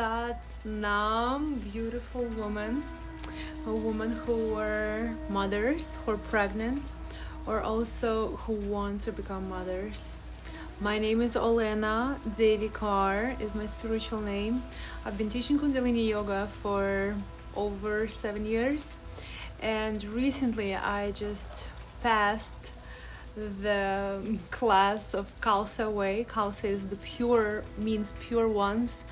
Sat Nam, beautiful woman, a woman who are mothers, who are pregnant, or also who want to become mothers. My name is Olena. Devikar is my spiritual name. I've been teaching Kundalini Yoga for over 7 years, and recently I just passed the class of Khalsa Way. Khalsa is the pure, means pure ones,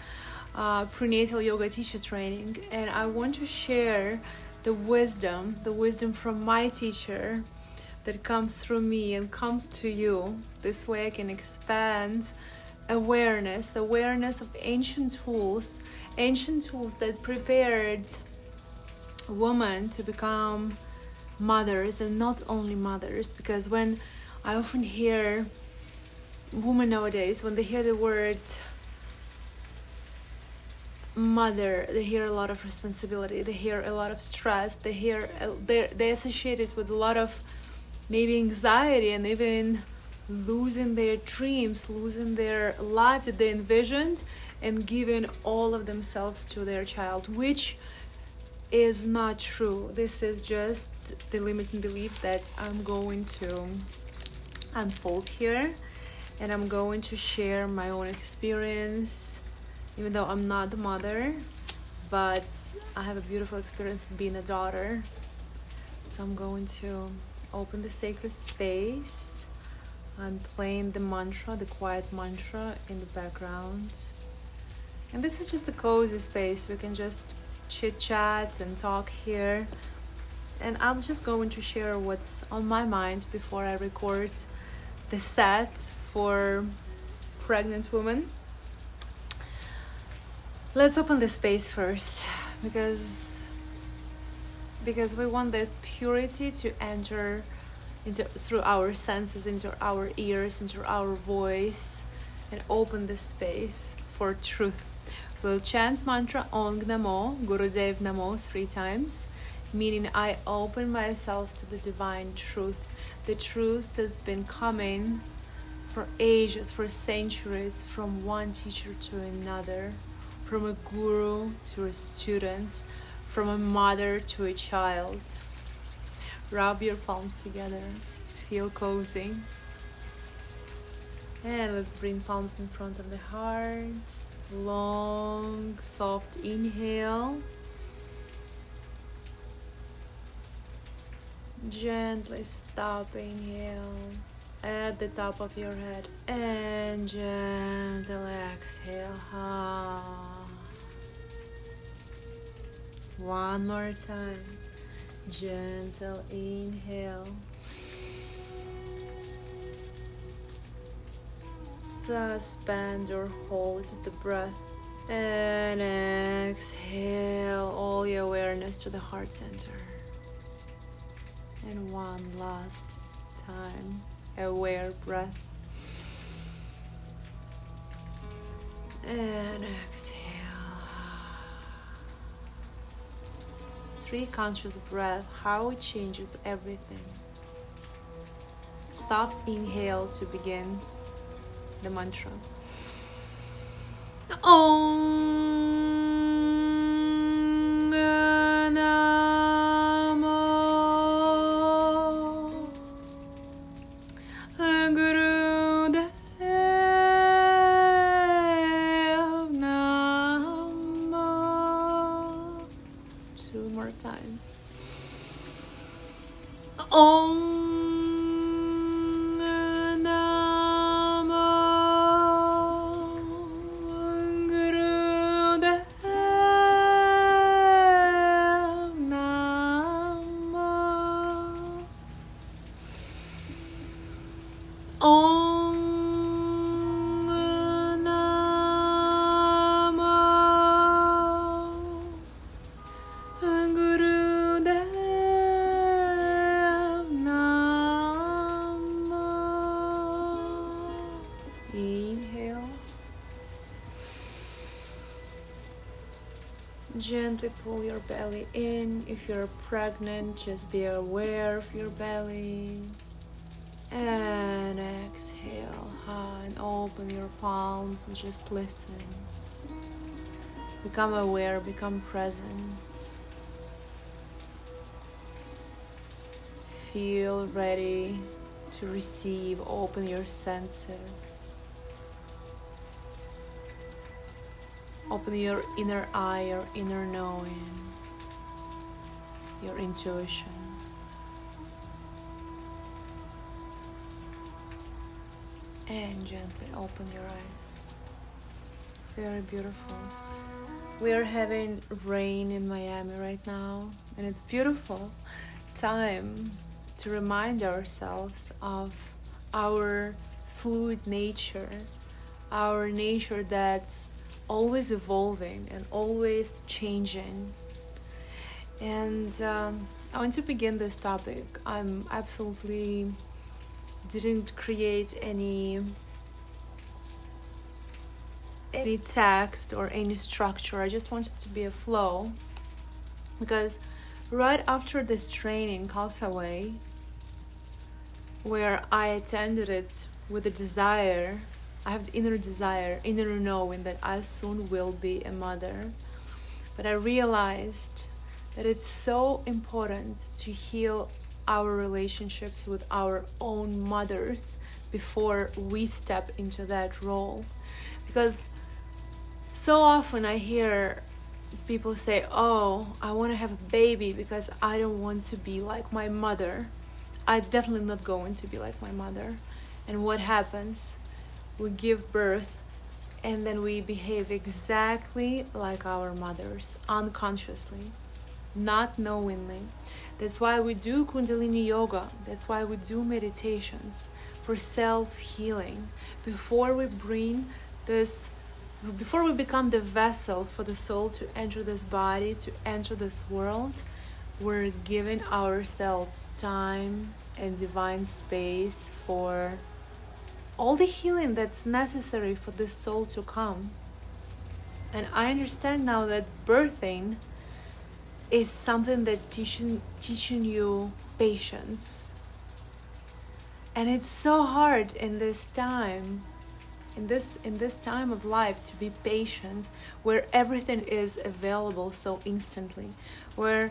prenatal yoga teacher training, and I want to share the wisdom from my teacher that comes through me and comes to you. This way I can expand awareness of ancient tools that prepared women to become mothers, and not only mothers, because when I often hear women nowadays, when they hear the word mother, they hear a lot of responsibility, they hear a lot of stress, they associate it with a lot of maybe anxiety, and even losing their dreams, losing their life that they envisioned, and giving all of themselves to their child, which is not true. This is just the limiting belief that I'm going to unfold here, and I'm going to share my own experience, even though I'm not the mother, but I have a beautiful experience of being a daughter. So I'm going to open the sacred space. I'm playing the mantra, the quiet mantra in the background. And this is just a cozy space. We can just chit chat and talk here. And I'm just going to share what's on my mind before I record the set for pregnant women. Let's open the space first, because we want this purity to enter through our senses, into our ears, into our voice, and open the space for truth. We'll chant mantra Ong Namo, Gurudev Namo 3 times, meaning I open myself to the divine truth, the truth that's been coming for ages, for centuries, from one teacher to another, from a guru to a student, from a mother to a child. Rub your palms together, feel cozy. And let's bring palms in front of the heart. Long, soft inhale. Gently stop inhale at the top of your head, and gently exhale. One more time. Gentle inhale. Suspend or hold the breath, and exhale all your awareness to the heart center. And one last time, aware breath, and exhale. 3 conscious breath, how it changes everything. Soft inhale to begin the mantra. Om Namo Gurudev Namo. 2 more times. Om Gently pull your belly in. If you're pregnant, just be aware of your belly. And exhale, and open your palms and just listen. Become aware, become present. Feel ready to receive. Open your senses. Open your inner eye, your inner knowing, your intuition. And gently open your eyes. Very beautiful. We are having rain in Miami right now, and it's beautiful time to remind ourselves of our fluid nature, our nature that's always evolving and always changing. And I want to begin this topic. I'm absolutely didn't create any text or any structure. I just wanted to be a flow, because right after this training, Khalsa Way, where I attended it with a desire, I have the inner desire, inner knowing that I soon will be a mother. But I realized that it's so important to heal our relationships with our own mothers before we step into that role. Because so often I hear people say, oh, I want to have a baby because I don't want to be like my mother. I'm definitely not going to be like my mother. And what happens? We give birth and then we behave exactly like our mothers, unconsciously, not knowingly. That's why we do Kundalini yoga. That's why we do meditations for self-healing. Before we become the vessel for the soul to enter this body, to enter this world, we're giving ourselves time and divine space for all the healing that's necessary for the soul to come. And I understand now that birthing is something that's teaching you patience. And it's so hard in this time, in this time of life, to be patient, where everything is available so instantly, where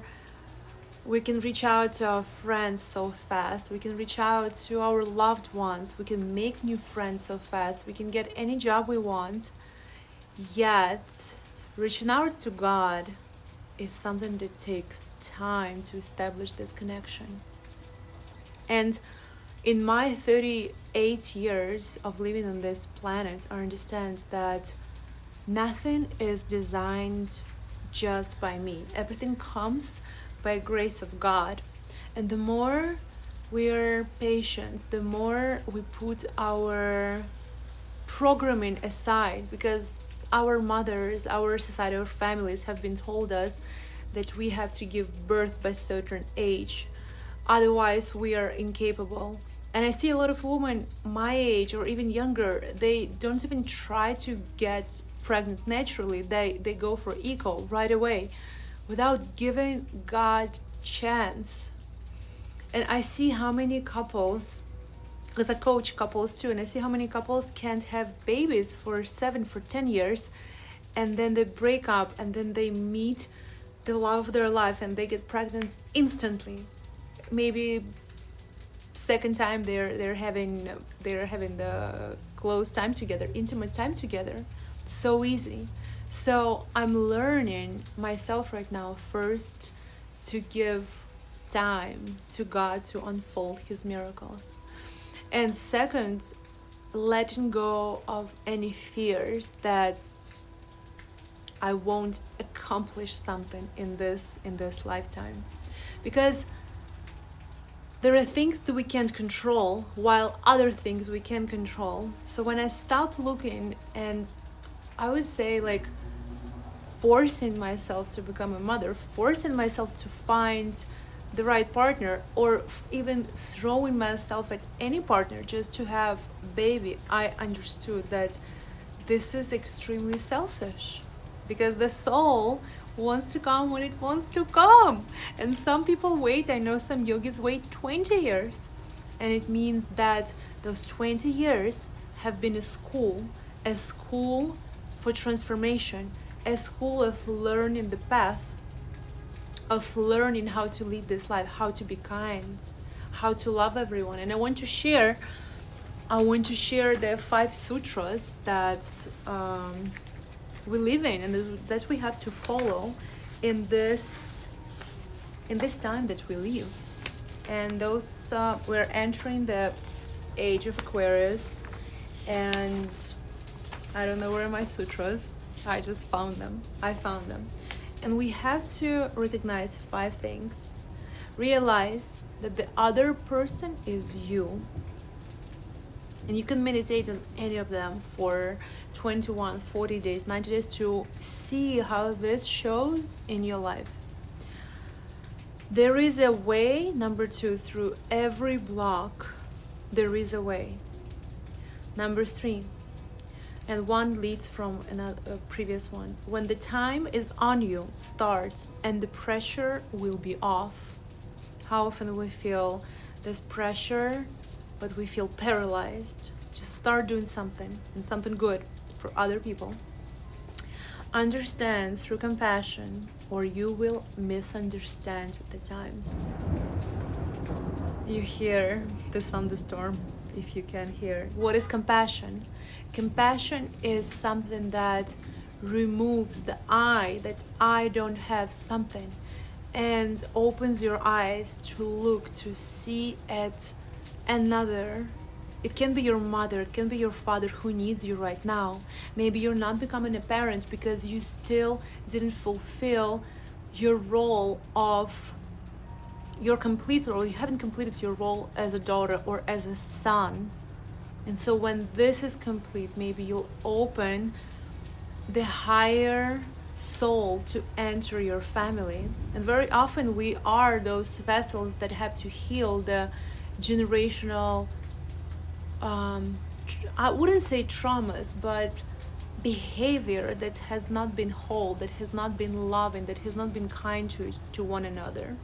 we can reach out to our friends so fast, we can reach out to our loved ones, we can make new friends so fast, we can get any job we want. Yet reaching out to God is something that takes time to establish this connection. And in my 38 years of living on this planet, I understand that nothing is designed just by me. Everything comes by grace of God. And the more we're patient, the more we put our programming aside, because our mothers, our society, our families have been told us that we have to give birth by a certain age, otherwise we are incapable. And I see a lot of women my age or even younger, they don't even try to get pregnant naturally. They go for echo right away without giving God chance. And I see how many couples, because I coach couples too, and I see how many couples can't have babies for 10 years, and then they break up, and then they meet the love of their life and they get pregnant instantly. Maybe second time they're having the close time together, intimate time together. So easy. So I'm learning myself right now, first to give time to God to unfold his miracles, and second, letting go of any fears that I won't accomplish something in this lifetime, because there are things that we can't control while other things we can control. So when I stop looking and I would say like forcing myself to become a mother, forcing myself to find the right partner, or even throwing myself at any partner just to have a baby, I understood that this is extremely selfish, because the soul wants to come when it wants to come. And some people wait, I know some yogis wait 20 years. And it means that those 20 years have been a school for transformation. a school of learning the path, of learning how to live this life, how to be kind, how to love everyone. And I want to share the 5 sutras that we live in and that we have to follow in this time that we live. And those we're entering the age of Aquarius, and I don't know where are my sutras. I just found them. And we have to recognize 5 things. Realize that the other person is you. And you can meditate on any of them for 21, 40 days, 90 days to see how this shows in your life. There is a way, number 2, through every block, there is a way. Number 3, and one leads from a previous one. When the time is on you, start, and the pressure will be off. How often we feel this pressure, but we feel paralyzed. Just start doing something, and something good for other people. Understand through compassion, or you will misunderstand the times. You hear the thunderstorm, if you can hear. What is compassion? Compassion is something that removes the I, that I don't have something, and opens your eyes to look, to see at another. It can be your mother, it can be your father who needs you right now. Maybe you're not becoming a parent because you still didn't fulfill your role of your complete role. You haven't completed your role as a daughter or as a son. And so when this is complete, maybe you'll open the higher soul to enter your family. And very often we are those vessels that have to heal the generational I wouldn't say traumas, but behavior that has not been whole, that has not been loving, that has not been kind to one another.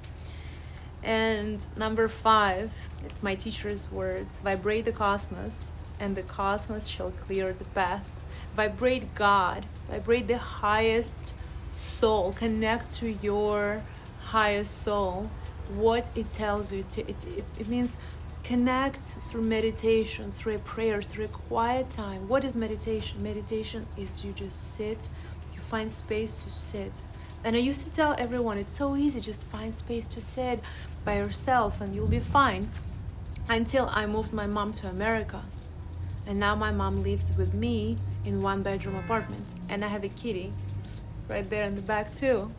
And number 5, it's my teacher's words: vibrate the cosmos, and the cosmos shall clear the path. Vibrate God, vibrate the highest soul, connect to your highest soul, what it tells you to. It means connect through meditation, through a prayer, through a quiet time. What is meditation? Meditation is you just sit, you find space to sit. And I used to tell everyone, it's so easy, just find space to sit by yourself and you'll be fine. Until I moved my mom to America. And now my mom lives with me in 1-bedroom apartment. And I have a kitty right there in the back too.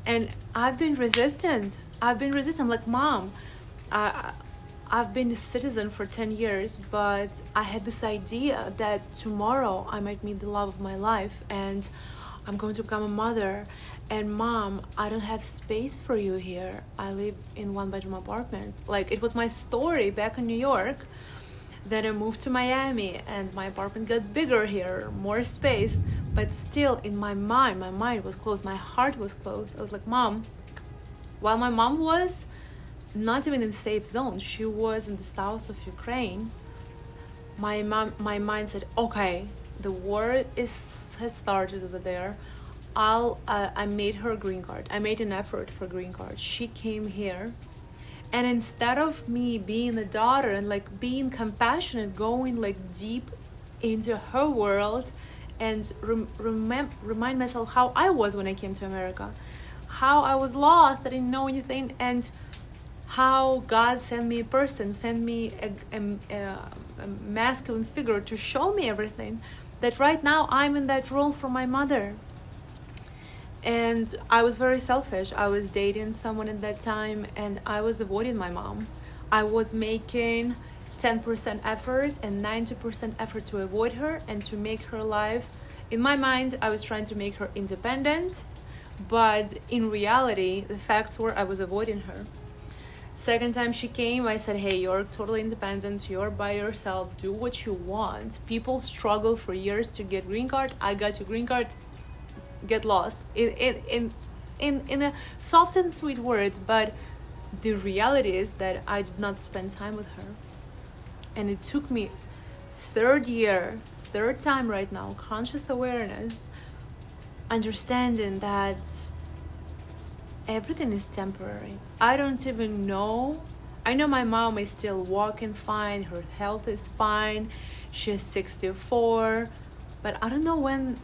And I've been resistant. I'm like, Mom, I've been a citizen for 10 years, but I had this idea that tomorrow I might meet the love of my life and I'm going to become a mother. And Mom, I don't have space for you here. I live in 1-bedroom apartment. Like, it was my story back in New York. Then I moved to Miami and my apartment got bigger here, more space. But still in my mind was closed. My heart was closed. I was like, Mom, while my mom was not even in safe zone, she was in the south of Ukraine. My mind said, okay, the war has started over there. I made her a green card. I made an effort for a green card. She came here, and instead of me being a daughter and like being compassionate, going like deep into her world and remind myself how I was when I came to America, how I was lost, I didn't know anything, and how God sent me a person, sent me a masculine figure to show me everything, that right now I'm in that role for my mother. And I was very selfish. I was dating someone at that time and I was avoiding my mom. I was making 10% effort and 90% effort to avoid her and to make her life. In my mind, I was trying to make her independent, but in reality, the facts were I was avoiding her. Second time she came, I said, hey, you're totally independent, you're by yourself, do what you want. People struggle for years to get green card. I got your green card, get lost. In a soft and sweet words, but the reality is that I did not spend time with her. And it took me third time right now, conscious awareness, understanding that everything is temporary. I don't even know. I know my mom is still walking fine, her health is fine, she's 64, but I don't know when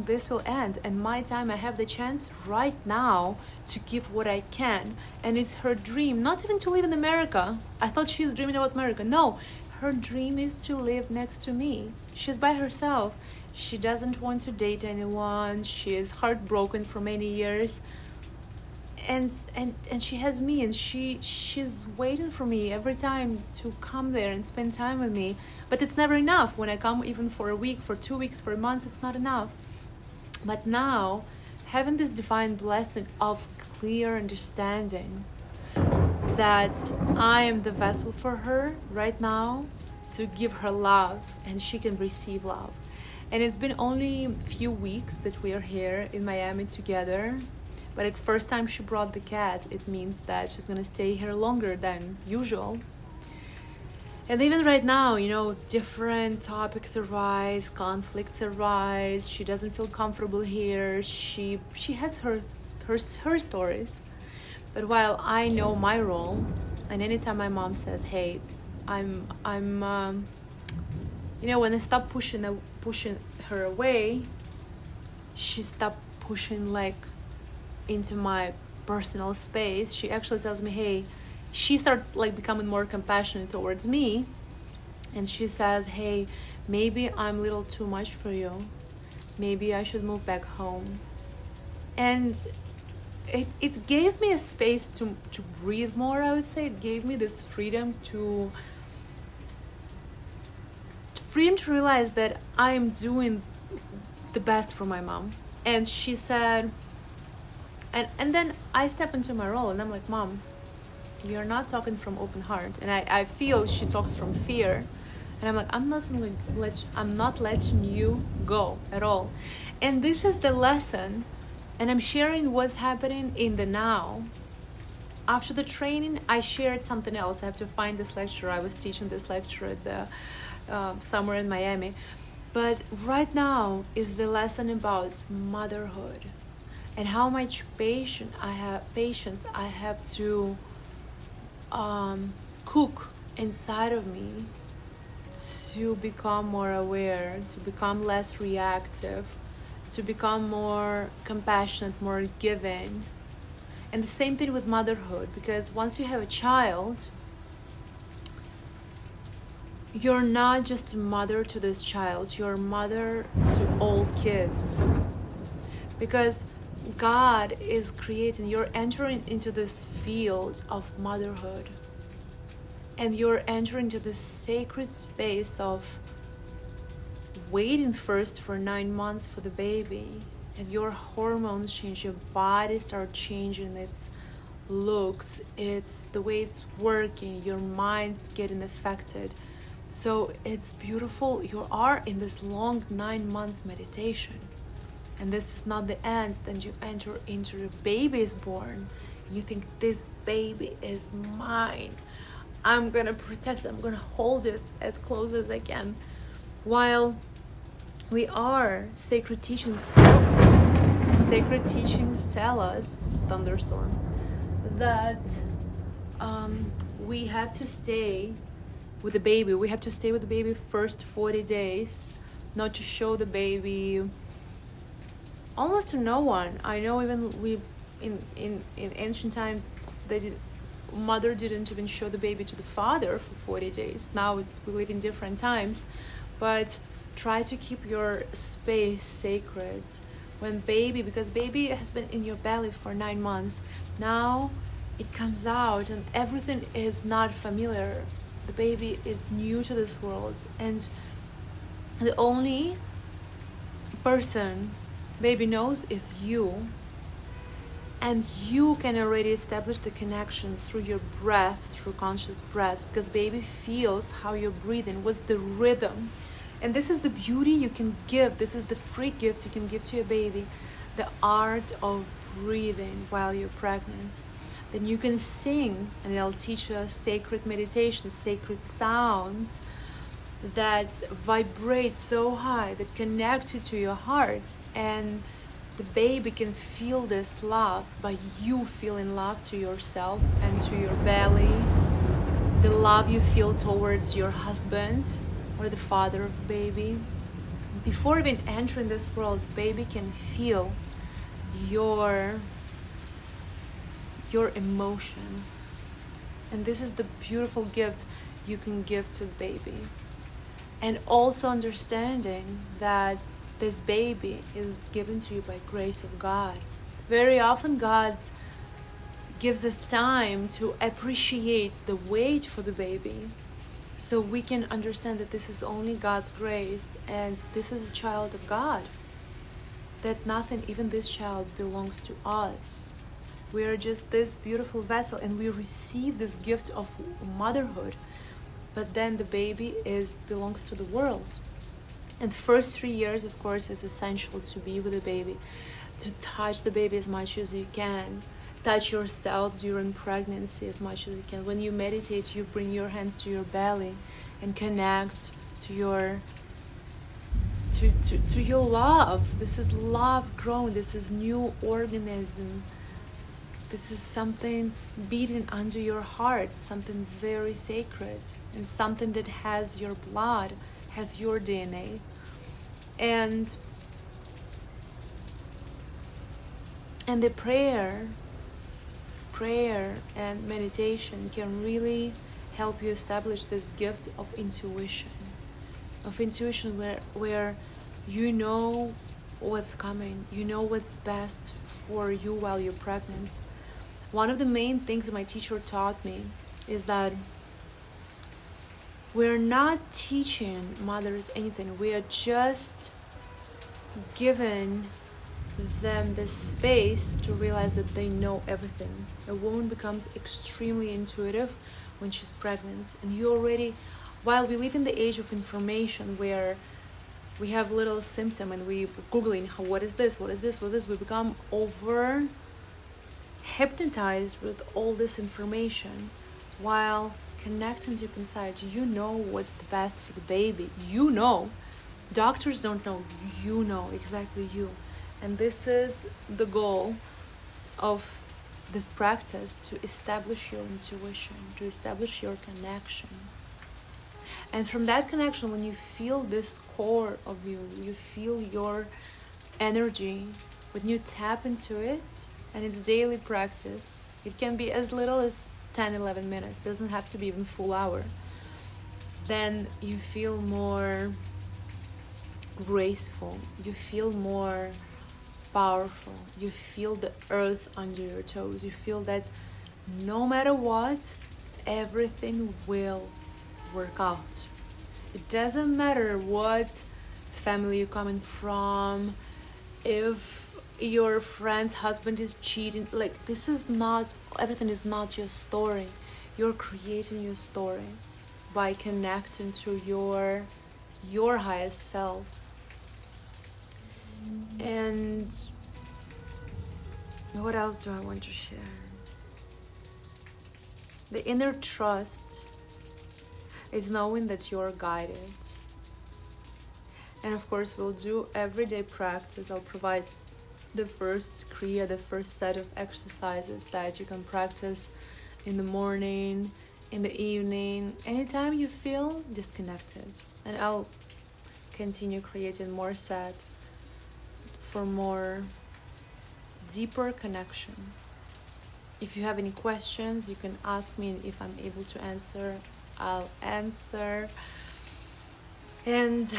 this will end. And my time, I have the chance right now to give what I can. And it's her dream not even to live in America. I thought she was dreaming about America. No, her dream is to live next to me. She's by herself. She doesn't want to date anyone. She is heartbroken for many years, and she has me, and she's waiting for me every time to come there and spend time with me. But it's never enough. When I come even for a week, for 2 weeks, for a month, it's not enough. But now, having this divine blessing of clear understanding that I am the vessel for her right now to give her love, and she can receive love. And it's been only a few weeks that we are here in Miami together, but it's first time she brought the cat. It means that she's gonna stay here longer than usual. And even right now, different topics arise, conflicts arise. She doesn't feel comfortable here. She has her stories. But while I know my role, and anytime my mom says, "Hey, I'm when I stop pushing her away, she stopped pushing into my personal space. She actually tells me, hey, she started becoming more compassionate towards me, and she says, hey, maybe I'm a little too much for you. Maybe I should move back home. And it gave me a space to breathe more, I would say. It gave me this freedom to realize that I'm doing the best for my mom. And she said, and then I step into my role and I'm like, Mom, you're not talking from open heart. And I feel she talks from fear. And I'm like, I'm not letting you go at all. And this is the lesson. And I'm sharing what's happening in the now. After the training, I shared something else. I have to find this lecture. I was teaching this lecture at the somewhere in Miami. But right now is the lesson about motherhood and how much patience I have to cook inside of me to become more aware, to become less reactive, to become more compassionate, more giving. And the same thing with motherhood, because once you have a child, you're not just a mother to this child, you're a mother to all kids. Because God is creating, you're entering into this field of motherhood. And you're entering into this sacred space of waiting first for 9 months for the baby. And your hormones change, your body starts changing its looks, it's the way it's working, your mind's getting affected. So it's beautiful. You are in this long 9 months meditation. And this is not the end. Then you enter into the baby is born. And you think, this baby is mine. I'm going to protect it. I'm going to hold it as close as I can. While we are, sacred teachings tell us, thunderstorm, that we have to stay with the baby. We have to stay with the baby first 40 days, not to show the baby almost to no one. I know even we in ancient times mother didn't even show the baby to the father for 40 days. Now we live in different times, but try to keep your space sacred when because baby has been in your belly for 9 months. Now it comes out and everything is not familiar. The baby is new to this world, and the only person baby knows is you. And you can already establish the connections through your breath, through conscious breath, because baby feels how you're breathing, what's the rhythm. And this is the beauty you can give. This is the free gift you can give to your baby, the art of breathing while you're pregnant. Then you can sing, and they'll teach you sacred meditations, sacred sounds that vibrate so high, that connect you to your heart. And The baby can feel this love by you feeling love to yourself and to your belly, the love you feel towards your husband or the father of the baby. Before even entering this world, baby can feel your emotions. And this is the beautiful gift you can give to the baby. And also understanding that this baby is given to you by grace of God. Very often God gives us time to appreciate the wait for the baby, so we can understand that this is only God's grace and this is a child of God, that nothing, even this child, belongs to us. We are just this beautiful vessel, and we receive this gift of motherhood, but then the baby belongs to the world. And the first 3 years, of course, is essential to be with the baby, to touch the baby as much as you can, touch yourself during pregnancy as much as you can. When you meditate, you bring your hands to your belly and connect to your love. This is love grown. This is new organism. This is something beating under your heart, something very sacred, and something that has your blood, has your DNA. And the prayer and meditation can really help you establish this gift of intuition where you know what's coming, you know what's best for you while you're pregnant. One of the main things my teacher taught me is that we're not teaching mothers anything. We are just giving them the space to realize that they know everything. A woman becomes extremely intuitive when she's pregnant, and while we live in the age of information where we have little symptom and we googling what is this, we become over hypnotized with all this information, while connecting deep inside, you know what's the best for the baby. You know, doctors don't know, you know, exactly you. And this is the goal of this practice, to establish your intuition, to establish your connection. And from that connection, when you feel this core of you, you feel your energy, when you tap into it, and it's daily practice, it can be as little as 10-11 minutes, it doesn't have to be even full hour, then you feel more graceful, you feel more powerful, you feel the earth under your toes, you feel that no matter what, everything will work out. It doesn't matter what family you're coming from, if your friend's husband is cheating, like everything is not your story. You're creating your story by connecting to your highest self. And what else do I want to share? The inner trust is knowing that you're guided. And of course, we'll do everyday practice. I'll provide the first kriya, the first set of exercises that you can practice in the morning, in the evening, anytime you feel disconnected. And I'll continue creating more sets for more deeper connection. If you have any questions, you can ask me, and if I'm able to answer, I'll answer. And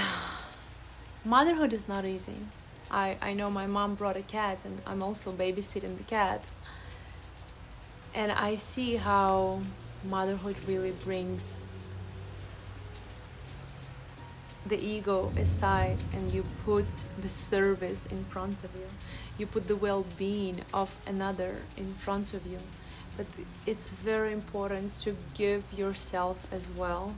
motherhood is not easy. I know my mom brought a cat, and I'm also babysitting the cat. And I see how motherhood really brings the ego aside, and you put the service in front of you. You put the well-being of another in front of you. But it's very important to give yourself as well.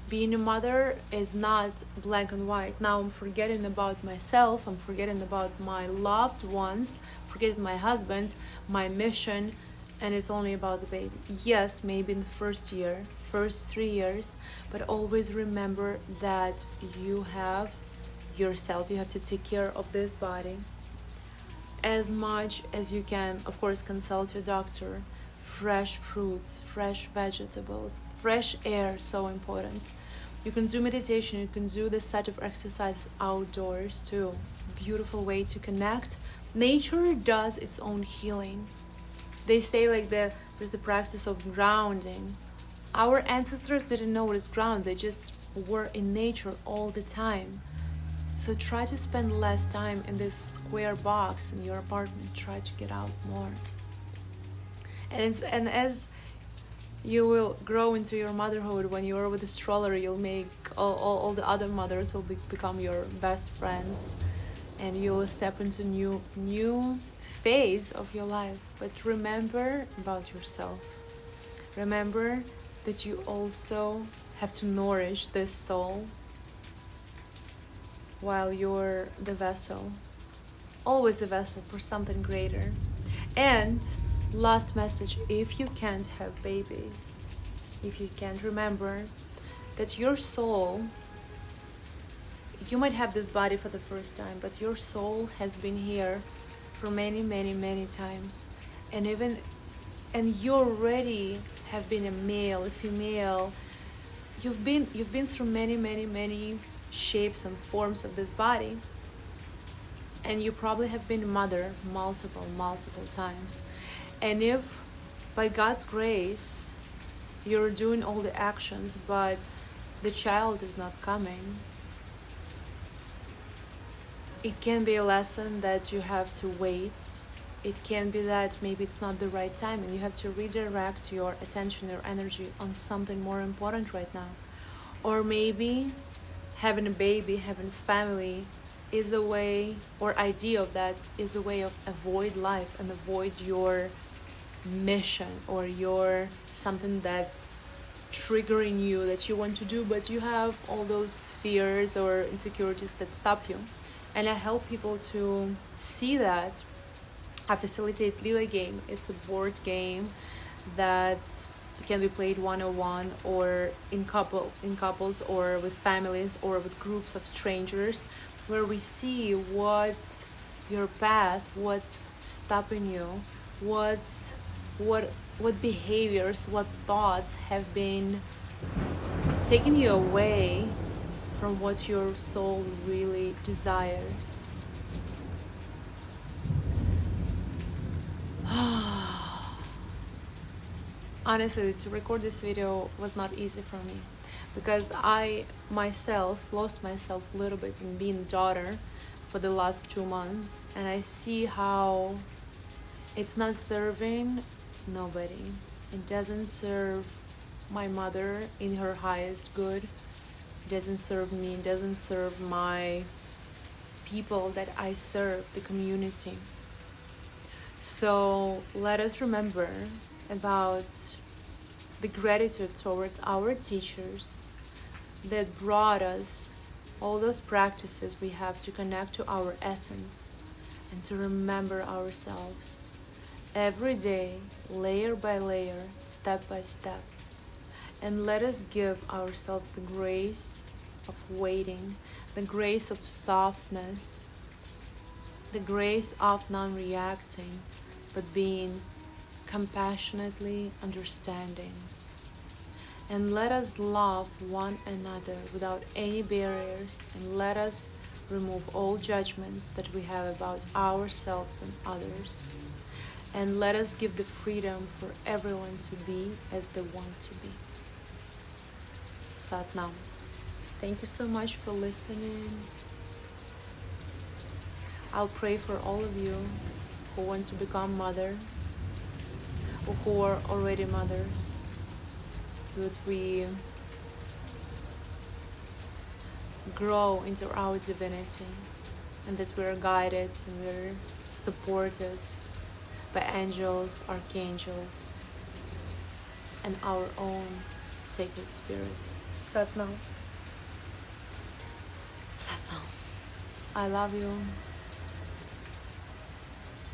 Being a mother is not black and white. Now I'm forgetting about myself, I'm forgetting about my loved ones, forgetting my husband, my mission, and it's only about the baby. Yes, maybe in the first 3 years, but always remember that you have yourself. You have to take care of this body. as much as you can. Of course, consult your doctor. Fresh fruits, fresh vegetables, fresh air, so important. You can do meditation, you can do this set of exercises outdoors too. Beautiful way to connect. Nature does its own healing. They say like there's the practice of grounding. Our ancestors didn't know what is ground, they just were in nature all the time. So try to spend less time in this square box in your apartment. Try to get out more. And as you will grow into your motherhood, when you are with a stroller, you'll make all the other mothers will become your best friends, and you'll step into new phase of your life. But remember about yourself. Remember that you also have to nourish this soul while you're the vessel, always a vessel for something greater. And last message, if you can't have babies, if you can't, remember that your soul, you might have this body for the first time, but your soul has been here for many, many, many times. And you already have been a male, a female. You've been through many, many, many shapes and forms of this body. And you probably have been a mother multiple times. And if by God's grace you're doing all the actions but the child is not coming, it can be a lesson that you have to wait. It can be that maybe it's not the right time and you have to redirect your attention, your energy on something more important right now. Or maybe having a baby, having a family is a way, or idea of that is a way of avoid life and avoid your mission or your something that's triggering you that you want to do, but you have all those fears or insecurities that stop you. And I help people to see that. I facilitate Lila game. It's a board game that can be played one-on-one or in couples or with families or with groups of strangers, where we see what's your path, what's stopping you, what behaviors, what thoughts have been taking you away from what your soul really desires. Honestly, to record this video was not easy for me because I myself lost myself a little bit in being a daughter for the last 2 months, and I see how it's not serving nobody. It doesn't serve my mother in her highest good. It doesn't serve me. It doesn't serve my people that I serve, the community. So let us remember about the gratitude towards our teachers that brought us all those practices we have to connect to our essence and to remember ourselves every day, layer by layer, step by step. And let us give ourselves the grace of waiting, the grace of softness, the grace of non-reacting, but being compassionately understanding. And let us love one another without any barriers, and let us remove all judgments that we have about ourselves and others. And let us give the freedom for everyone to be as they want to be. Sat Nam. Thank you so much for listening. I'll pray for all of you who want to become mothers or who are already mothers, that we grow into our divinity and that we're guided and we're supported by angels, archangels, and our own sacred spirit. Sat Nam. Sat Nam. I love you.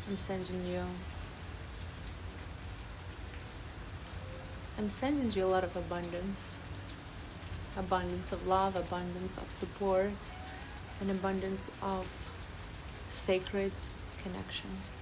I'm sending you a lot of abundance of love, abundance of support, and abundance of sacred connection.